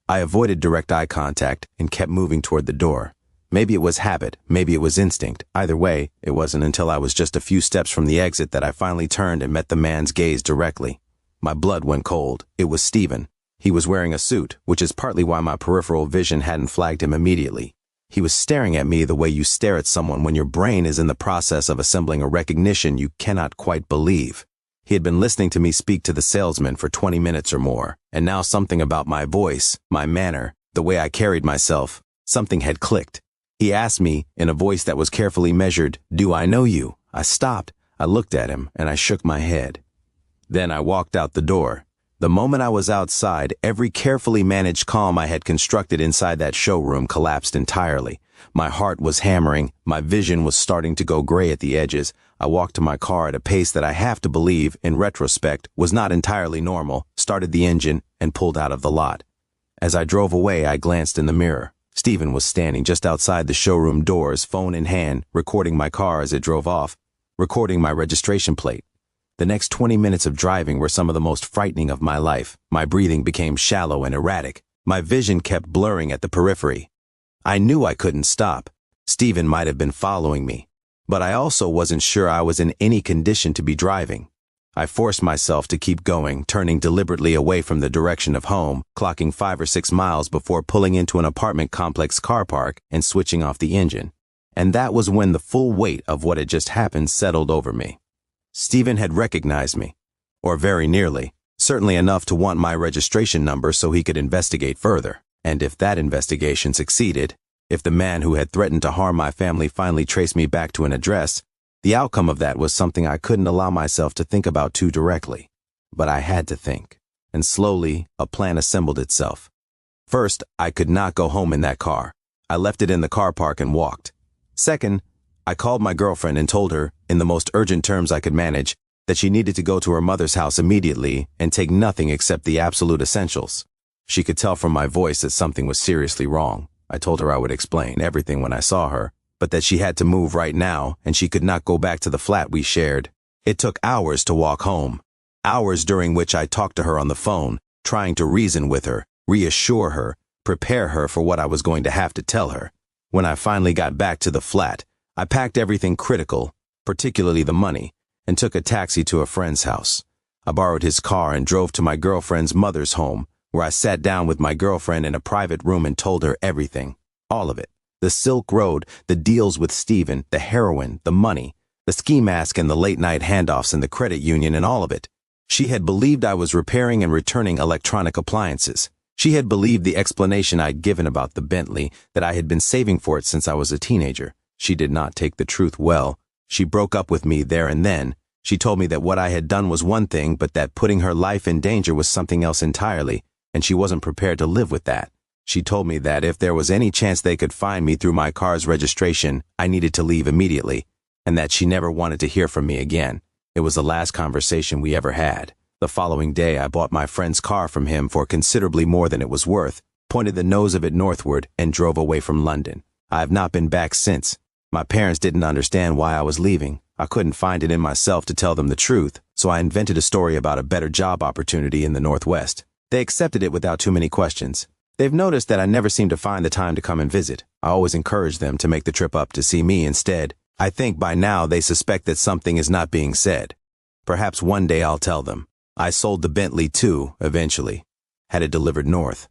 I avoided direct eye contact and kept moving toward the door. Maybe it was habit, maybe it was instinct. Either way, it wasn't until I was just a few steps from the exit that I finally turned and met the man's gaze directly. My blood went cold. It was Steven. He was wearing a suit, which is partly why my peripheral vision hadn't flagged him immediately. He was staring at me the way you stare at someone when your brain is in the process of assembling a recognition you cannot quite believe. He had been listening to me speak to the salesman for 20 minutes or more, and now something about my voice, my manner, the way I carried myself, something had clicked. He asked me, in a voice that was carefully measured, "Do I know you?" I stopped, I looked at him, and I shook my head. Then I walked out the door. The moment I was outside, every carefully managed calm I had constructed inside that showroom collapsed entirely. My heart was hammering, my vision was starting to go gray at the edges. I walked to my car at a pace that I have to believe, in retrospect, was not entirely normal, started the engine, and pulled out of the lot. As I drove away, I glanced in the mirror. Steven was standing just outside the showroom doors, phone in hand, recording my car as it drove off, recording my registration plate. The next 20 minutes of driving were some of the most frightening of my life. My breathing became shallow and erratic. My vision kept blurring at the periphery. I knew I couldn't stop. Steven might have been following me, but I also wasn't sure I was in any condition to be driving. I forced myself to keep going, turning deliberately away from the direction of home, clocking 5 or 6 miles before pulling into an apartment complex car park and switching off the engine. And that was when the full weight of what had just happened settled over me. Steven had recognized me, or very nearly, certainly enough to want my registration number so he could investigate further. And if that investigation succeeded, if the man who had threatened to harm my family finally traced me back to an address, the outcome of that was something I couldn't allow myself to think about too directly. But I had to think, and slowly a plan assembled itself. First, I could not go home in that car. I left it in the car park and walked. Second, I called my girlfriend and told her, in the most urgent terms I could manage, that she needed to go to her mother's house immediately and take nothing except the absolute essentials. She could tell from my voice that something was seriously wrong. I told her I would explain everything when I saw her, but that she had to move right now and she could not go back to the flat we shared. It took hours to walk home, hours during which I talked to her on the phone, trying to reason with her, reassure her, prepare her for what I was going to have to tell her. When I finally got back to the flat, I packed everything critical, particularly the money, and took a taxi to a friend's house. I borrowed his car and drove to my girlfriend's mother's home, where I sat down with my girlfriend in a private room and told her everything. All of it. The Silk Road, the deals with Steven, the heroin, the money, the ski mask and the late-night handoffs in the credit union and all of it. She had believed I was repairing and returning electronic appliances. She had believed the explanation I'd given about the Bentley, that I had been saving for it since I was a teenager. She did not take the truth well. She broke up with me there and then. She told me that what I had done was one thing, but that putting her life in danger was something else entirely, and she wasn't prepared to live with that. She told me that if there was any chance they could find me through my car's registration, I needed to leave immediately, and that she never wanted to hear from me again. It was the last conversation we ever had. The following day, I bought my friend's car from him for considerably more than it was worth, pointed the nose of it northward, and drove away from London. I have not been back since. My parents didn't understand why I was leaving. I couldn't find it in myself to tell them the truth, so I invented a story about a better job opportunity in the Northwest. They accepted it without too many questions. They've noticed that I never seem to find the time to come and visit. I always encourage them to make the trip up to see me instead. I think by now they suspect that something is not being said. Perhaps one day I'll tell them. I sold the Bentley too, eventually. Had it delivered north.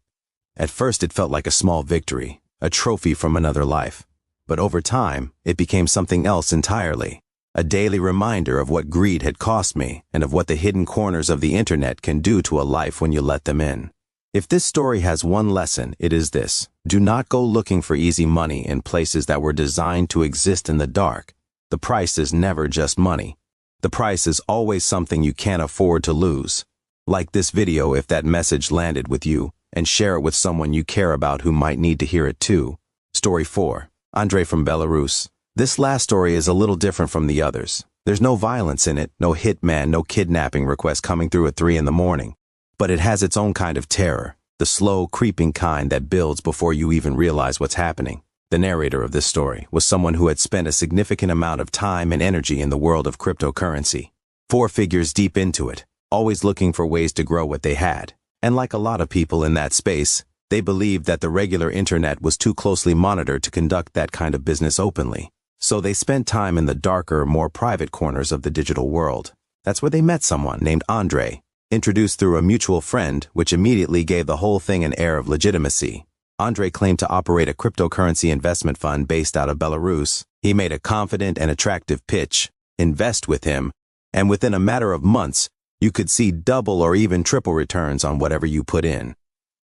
At first it felt like a small victory, a trophy from another life. But over time, it became something else entirely. A daily reminder of what greed had cost me and of what the hidden corners of the internet can do to a life when you let them in. If this story has one lesson, it is this. Do not go looking for easy money in places that were designed to exist in the dark. The price is never just money. The price is always something you can't afford to lose. Like this video if that message landed with you, and share it with someone you care about who might need to hear it too. Story 4. Andre from Belarus. This last story is a little different from the others. There's no violence in it, no hitman, no kidnapping request coming through at 3 in the morning. But it has its own kind of terror, the slow, creeping kind that builds before you even realize what's happening. The narrator of this story was someone who had spent a significant amount of time and energy in the world of cryptocurrency. 4 figures deep into it, always looking for ways to grow what they had. And like a lot of people in that space, They believed that the regular internet was too closely monitored to conduct that kind of business openly. So they spent time in the darker, more private corners of the digital world. That's where they met someone named Andre, introduced through a mutual friend, which immediately gave the whole thing an air of legitimacy. Andre claimed to operate a cryptocurrency investment fund based out of Belarus. He made a confident and attractive pitch, invest with him, and within a matter of months, you could see double or even triple returns on whatever you put in.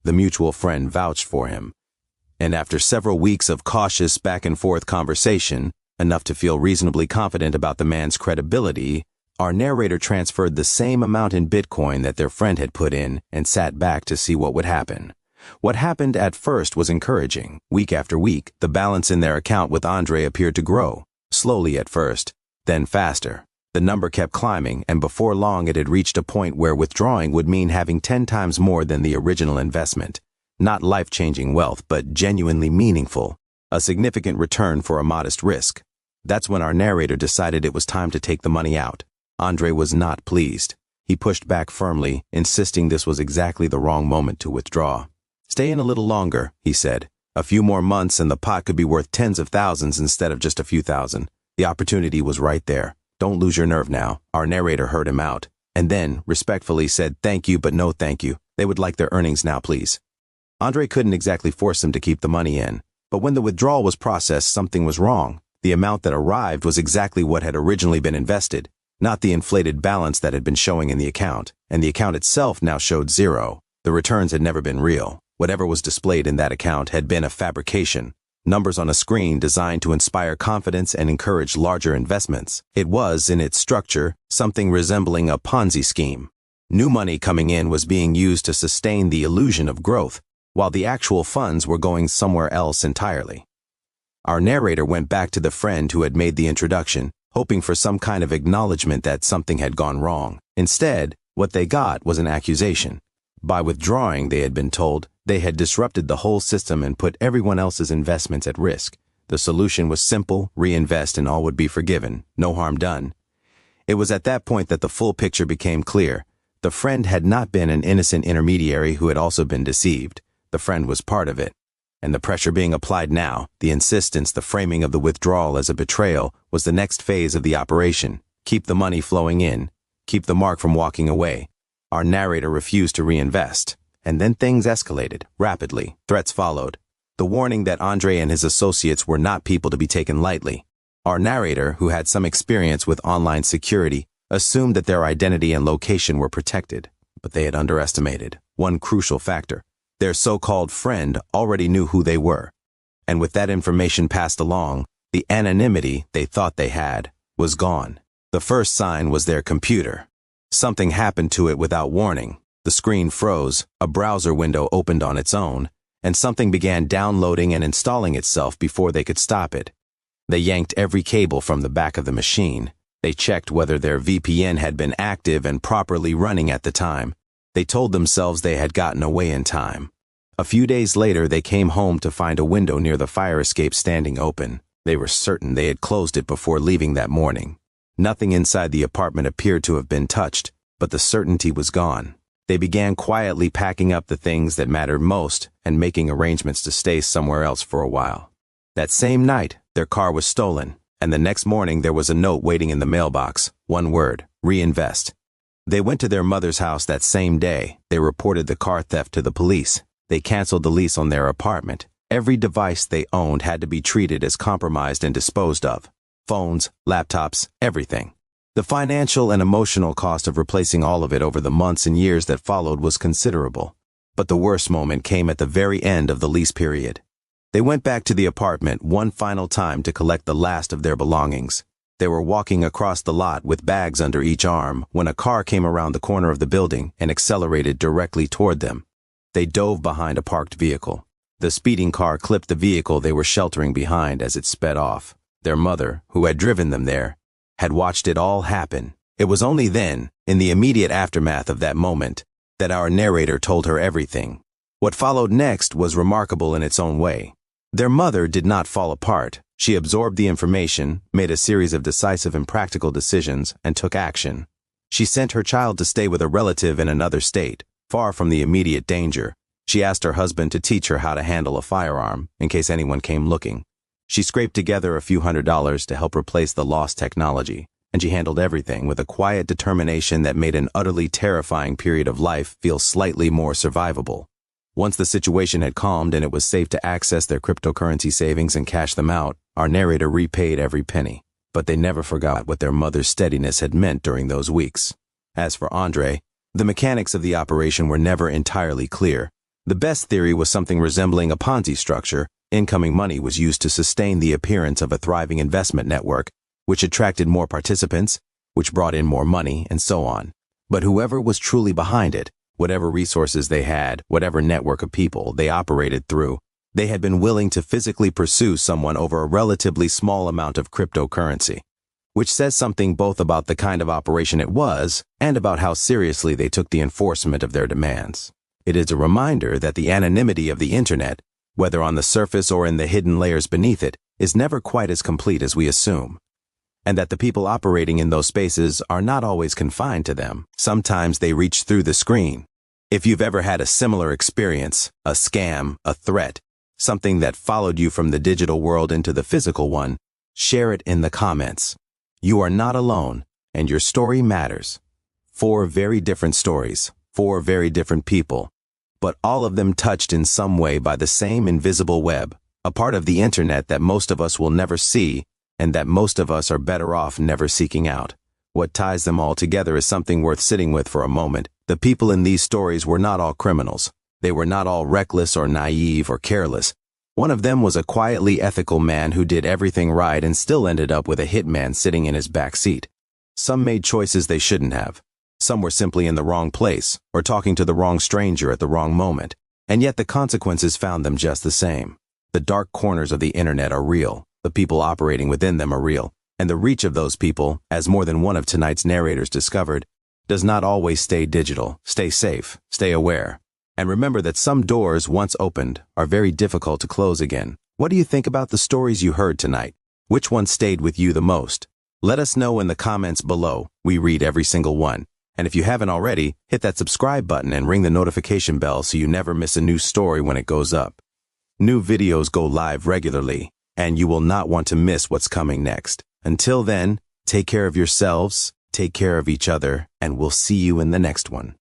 The mutual friend vouched for him. And after several weeks of cautious back-and-forth conversation, enough to feel reasonably confident about the man's credibility, our narrator transferred the same amount in Bitcoin that their friend had put in and sat back to see what would happen. What happened at first was encouraging. Week after week, the balance in their account with Andre appeared to grow, slowly at first, then faster. The number kept climbing, and before long it had reached a point where withdrawing would mean having 10 times more than the original investment. Not life-changing wealth, but genuinely meaningful. A significant return for a modest risk. That's when our narrator decided it was time to take the money out. Andre was not pleased. He pushed back firmly, insisting this was exactly the wrong moment to withdraw. "Stay in a little longer," he said. "A few more months and the pot could be worth tens of thousands instead of just a few thousand. The opportunity was right there. Don't lose your nerve now." Our narrator heard him out, and then, respectfully said thank you but no thank you. They would like their earnings now, please. Andre couldn't exactly force him to keep the money in, but when the withdrawal was processed, something was wrong. The amount that arrived was exactly what had originally been invested, not the inflated balance that had been showing in the account, and the account itself now showed zero. The returns had never been real. Whatever was displayed in that account had been a fabrication. Numbers on a screen designed to inspire confidence and encourage larger investments. It was, in its structure, something resembling a Ponzi scheme. New money coming in was being used to sustain the illusion of growth, while the actual funds were going somewhere else entirely. Our narrator went back to the friend who had made the introduction, hoping for some kind of acknowledgement that something had gone wrong. Instead, what they got was an accusation. By withdrawing, they had been told, they had disrupted the whole system and put everyone else's investments at risk. The solution was simple: reinvest and all would be forgiven, no harm done. It was at that point that the full picture became clear. The friend had not been an innocent intermediary who had also been deceived. The friend was part of it. And the pressure being applied now, the insistence, the framing of the withdrawal as a betrayal, was the next phase of the operation. Keep the money flowing in. Keep the mark from walking away. Our narrator refused to reinvest. And then things escalated, rapidly. Threats followed. The warning that Andre and his associates were not people to be taken lightly. Our narrator, who had some experience with online security, assumed that their identity and location were protected. But they had underestimated one crucial factor. Their so-called friend already knew who they were. And with that information passed along, the anonymity they thought they had was gone. The first sign was their computer. Something happened to it without warning. The screen froze, a browser window opened on its own, and something began downloading and installing itself before they could stop it. They yanked every cable from the back of the machine. They checked whether their VPN had been active and properly running at the time. They told themselves they had gotten away in time. A few days later, they came home to find a window near the fire escape standing open. They were certain they had closed it before leaving that morning. Nothing inside the apartment appeared to have been touched, but the certainty was gone. They began quietly packing up the things that mattered most and making arrangements to stay somewhere else for a while. That same night, their car was stolen, and the next morning there was a note waiting in the mailbox. One word: reinvest. They went to their mother's house that same day. They reported the car theft to the police. They canceled the lease on their apartment. Every device they owned had to be treated as compromised and disposed of. Phones, laptops, everything. The financial and emotional cost of replacing all of it over the months and years that followed was considerable. But the worst moment came at the very end of the lease period. They went back to the apartment one final time to collect the last of their belongings. They were walking across the lot with bags under each arm when a car came around the corner of the building and accelerated directly toward them. They dove behind a parked vehicle. The speeding car clipped the vehicle they were sheltering behind as it sped off. Their mother, who had driven them there, had watched it all happen. It was only then, in the immediate aftermath of that moment, that our narrator told her everything. What followed next was remarkable in its own way. Their mother did not fall apart. She absorbed the information, made a series of decisive and practical decisions, and took action. She sent her child to stay with a relative in another state, far from the immediate danger. She asked her husband to teach her how to handle a firearm in case anyone came looking. She scraped together a few $100s to help replace the lost technology, and she handled everything with a quiet determination that made an utterly terrifying period of life feel slightly more survivable. Once the situation had calmed and it was safe to access their cryptocurrency savings and cash them out, our narrator repaid every penny. But they never forgot what their mother's steadiness had meant during those weeks. As for Andre, the mechanics of the operation were never entirely clear. The best theory was something resembling a Ponzi structure. Incoming money was used to sustain the appearance of a thriving investment network, which attracted more participants, which brought in more money, and so on. But whoever was truly behind it, whatever resources they had, whatever network of people they operated through, they had been willing to physically pursue someone over a relatively small amount of cryptocurrency, which says something both about the kind of operation it was and about how seriously they took the enforcement of their demands. It is a reminder that the anonymity of the internet, whether on the surface or in the hidden layers beneath it, is never quite as complete as we assume, and that the people operating in those spaces are not always confined to them. Sometimes they reach through the screen. If you've ever had a similar experience, a scam, a threat, something that followed you from the digital world into the physical one, share it in the comments. You are not alone, and your story matters. 4 very different stories, 4 very different people, but all of them touched in some way by the same invisible web, a part of the internet that most of us will never see, and that most of us are better off never seeking out. What ties them all together is something worth sitting with for a moment. The people in these stories were not all criminals. They were not all reckless or naive or careless. One of them was a quietly ethical man who did everything right and still ended up with a hitman sitting in his back seat. Some made choices they shouldn't have. Some were simply in the wrong place or talking to the wrong stranger at the wrong moment, and yet the consequences found them just the same. The dark corners of the internet are real. The people operating within them are real, and the reach of those people, as more than one of tonight's narrators discovered, does not always stay digital. Stay safe, stay aware, and remember that some doors once opened are very difficult to close again. What do you think about the stories you heard tonight? Which one stayed with you the most? Let us know in the comments below. We read every single one. And if you haven't already, hit that subscribe button and ring the notification bell so you never miss a new story when it goes up. New videos go live regularly, and you will not want to miss what's coming next. Until then, take care of yourselves, take care of each other, and we'll see you in the next one.